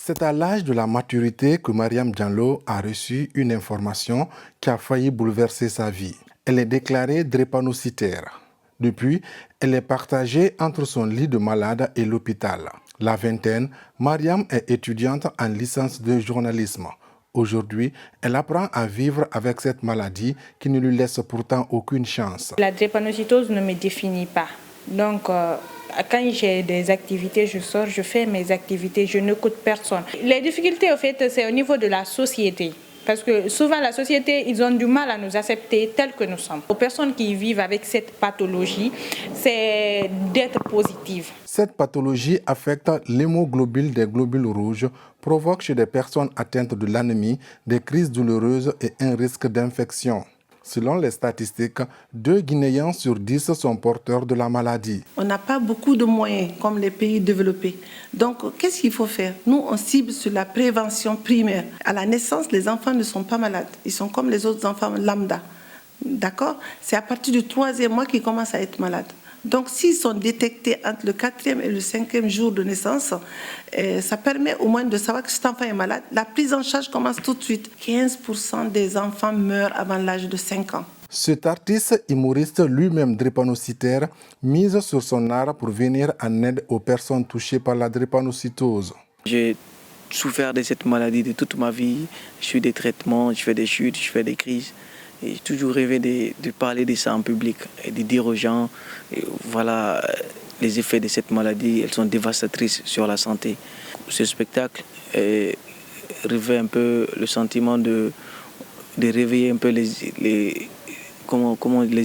C'est à l'âge de la maturité que Mariam Diallo a reçu une information qui a failli bouleverser sa vie. Elle est déclarée drépanocytaire. Depuis, elle est partagée entre son lit de malade et l'hôpital. La vingtaine, Mariam est étudiante en licence de journalisme. Aujourd'hui, elle apprend à vivre avec cette maladie qui ne lui laisse pourtant aucune chance. La drépanocytose ne me définit pas. Donc, quand j'ai des activités, je sors, je fais mes activités, je n'écoute personne. Les difficultés, au fait, c'est au niveau de la société. Parce que souvent, la société, ils ont du mal à nous accepter tels que nous sommes. Aux personnes qui vivent avec cette pathologie, c'est d'être positives. Cette pathologie affecte l'hémoglobine des globules rouges, provoque chez des personnes atteintes de l'anémie des crises douloureuses et un risque d'infection. Selon les statistiques, 2 Guinéens sur 10 sont porteurs de la maladie. On n'a pas beaucoup de moyens comme les pays développés. Donc, qu'est-ce qu'il faut faire? Nous, on cible sur la prévention primaire. À la naissance, les enfants ne sont pas malades. Ils sont comme les autres enfants lambda. D'accord? C'est à partir du 3e mois qu'ils commencent à être malades. Donc, s'ils sont détectés entre le 4e et le 5e jour de naissance, ça permet au moins de savoir que cet enfant est malade. La prise en charge commence tout de suite. 15% des enfants meurent avant l'âge de 5 ans. Cet artiste humoriste, lui-même drépanocytaire, mise sur son art pour venir en aide aux personnes touchées par la drépanocytose. J'ai souffert de cette maladie de toute ma vie. Je suis des traitements, je fais des chutes, je fais des crises. Et j'ai toujours rêvé de parler de ça en public et de dire aux gens, voilà, les effets de cette maladie, elles sont dévastatrices sur la santé. Ce spectacle réveille un peu le sentiment de réveiller un peu les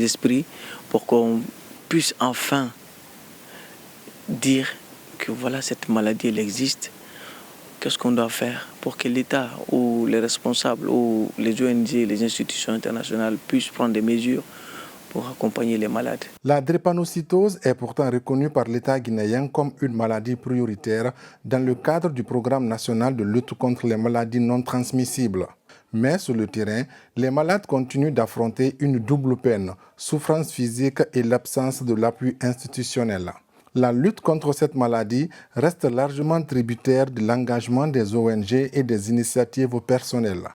esprits pour qu'on puisse enfin dire que voilà, cette maladie, elle existe. Qu'est-ce qu'on doit faire pour que l'État ou les responsables ou les ONG, les institutions internationales puissent prendre des mesures pour accompagner les malades. La drépanocytose est pourtant reconnue par l'État guinéen comme une maladie prioritaire dans le cadre du programme national de lutte contre les maladies non transmissibles. Mais sur le terrain, les malades continuent d'affronter une double peine, souffrance physique et l'absence de l'appui institutionnel. La lutte contre cette maladie reste largement tributaire de l'engagement des ONG et des initiatives personnelles.